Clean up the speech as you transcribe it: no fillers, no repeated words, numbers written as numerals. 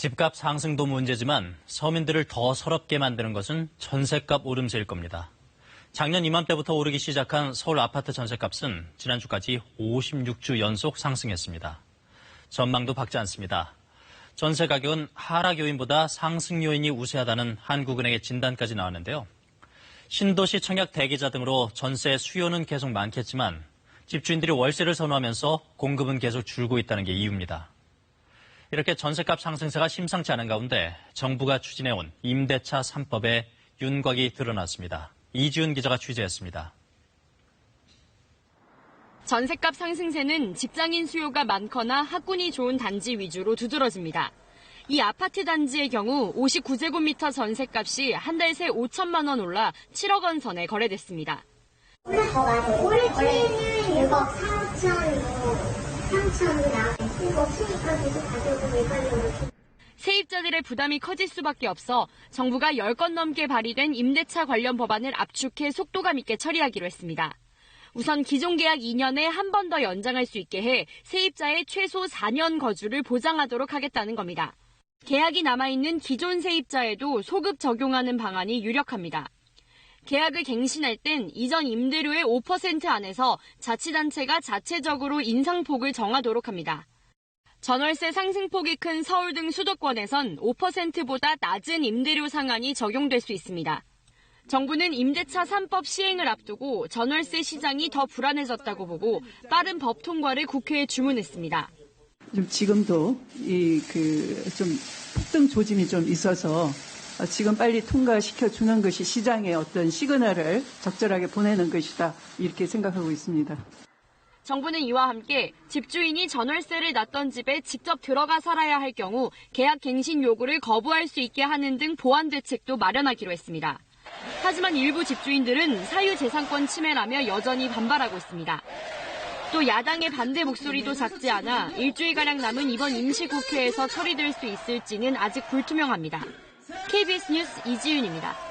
집값 상승도 문제지만 서민들을 더 서럽게 만드는 것은 전셋값 오름세일 겁니다. 작년 이맘때부터 오르기 시작한 서울 아파트 전셋값은 지난주까지 56주 연속 상승했습니다. 전망도 밝지 않습니다. 전세 가격은 하락 요인보다 상승 요인이 우세하다는 한국은행의 진단까지 나왔는데요. 신도시 청약 대기자 등으로 전세 수요는 계속 많겠지만 집주인들이 월세를 선호하면서 공급은 계속 줄고 있다는 게 이유입니다. 이렇게 전셋값 상승세가 심상치 않은 가운데 정부가 추진해온 임대차 3법에 윤곽이 드러났습니다. 이지훈 기자가 취재했습니다. 전셋값 상승세는 직장인 수요가 많거나 학군이 좋은 단지 위주로 두드러집니다. 이 아파트 단지의 경우 59제곱미터 전셋값이 한 달 새 5천만 원 올라 7억 원 선에 거래됐습니다. 올해 더 많이 올해 기회는 6억 3천이 나왔고 수익까지도 가격을 매달리고 세입자들의 부담이 커질 수밖에 없어 정부가 10건 넘게 발의된 임대차 관련 법안을 압축해 속도감 있게 처리하기로 했습니다. 우선 기존 계약 2년에 한 번 더 연장할 수 있게 해 세입자의 최소 4년 거주를 보장하도록 하겠다는 겁니다. 계약이 남아있는 기존 세입자에도 소급 적용하는 방안이 유력합니다. 계약을 갱신할 땐 이전 임대료의 5% 안에서 자치단체가 자체적으로 인상폭을 정하도록 합니다. 전월세 상승폭이 큰 서울 등 수도권에선 5%보다 낮은 임대료 상한이 적용될 수 있습니다. 정부는 임대차 3법 시행을 앞두고 전월세 시장이 더 불안해졌다고 보고 빠른 법 통과를 국회에 주문했습니다. 지금도 좀 폭등 조짐이 좀 있어서 지금 빨리 통과시켜 주는 것이 시장에 어떤 시그널을 적절하게 보내는 것이다 이렇게 생각하고 있습니다. 정부는 이와 함께 집주인이 전월세를 났던 집에 직접 들어가 살아야 할 경우 계약 갱신 요구를 거부할 수 있게 하는 등 보완 대책도 마련하기로 했습니다. 하지만 일부 집주인들은 사유재산권 침해라며 여전히 반발하고 있습니다. 또 야당의 반대 목소리도 작지 않아 일주일가량 남은 이번 임시국회에서 처리될 수 있을지는 아직 불투명합니다. KBS 뉴스 이지윤입니다.